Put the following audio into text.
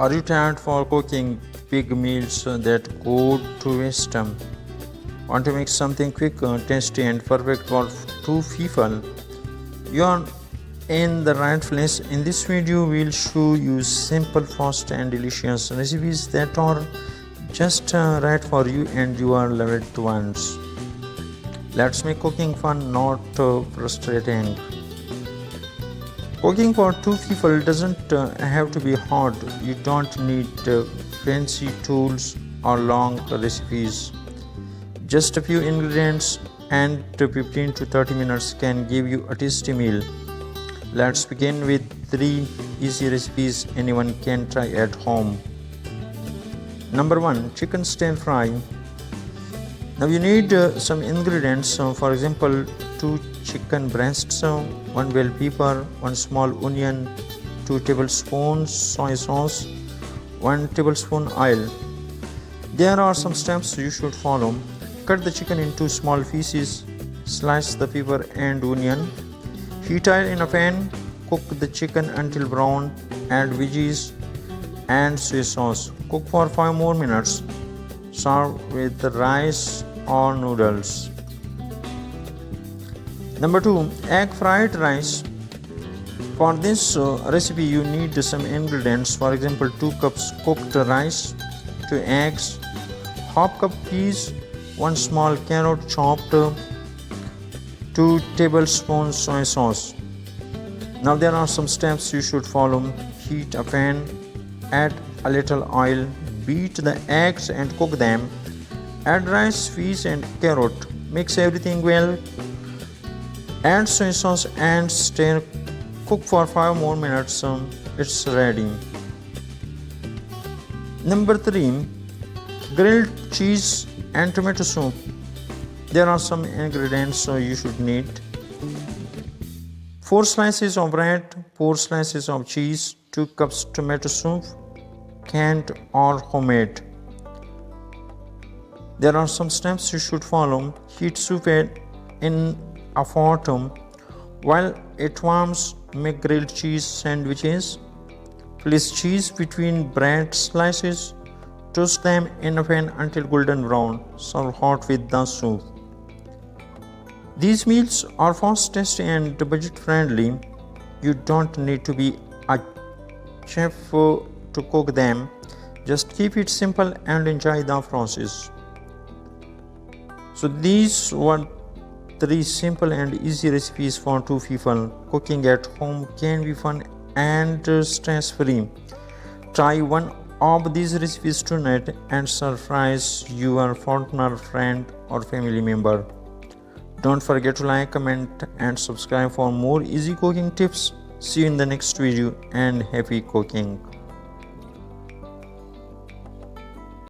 Are you tired for cooking big meals that go to waste? Want to make something quick, tasty, and perfect for two people? You are in the right place. In this video, we'll show you simple, fast, and delicious recipes that are just right for you and your loved ones. Let's make cooking fun, not frustrating. Cooking for two people doesn't have to be hard. You don't need fancy tools or long recipes. Just a few ingredients and 15 to 30 minutes can give you a tasty meal. Let's begin with 3 easy recipes anyone can try at home. Number 1, chicken stir fry. Now you need some ingredients, for example 2 chicken breasts, 1 bell pepper, 1 small onion, 2 tablespoons soy sauce, 1 tablespoon oil. There are some steps you should follow. Cut the chicken into small pieces, slice the pepper and onion, heat oil in a pan, cook the chicken until brown, add veggies and soy sauce. Cook for 5 more minutes. Serve with rice or noodles. Number 2, egg fried rice. For this recipe you need some ingredients, for example 2 cups cooked rice, 2 eggs, half cup peas, 1 small carrot chopped, 2 tablespoons soy sauce. Now there are some steps you should follow. Heat a pan, add a little oil, beat the eggs and cook them. Add rice, peas and carrot. Mix everything well. Add soy sauce and stir. Cook for 5 more minutes. It's ready. Number 3, grilled cheese and tomato soup. There are some ingredients you should need. 4 slices of bread, 4 slices of cheese, 2 cups tomato soup, canned or homemade. There are some steps you should follow. Heat soup in a pot. While it warms, make grilled cheese sandwiches. Place cheese between bread slices. Toast them in a pan until golden brown. Serve hot with the soup. These meals are fast, tasty and budget friendly. You don't need to be a chef to cook them. Just keep it simple and enjoy the process. So these were 3 simple and easy recipes for 2 people. Cooking at home can be fun and stress-free. Try one of these recipes tonight and surprise your partner, friend or family member. Don't forget to like, comment and subscribe for more easy cooking tips. See you in the next video and happy cooking.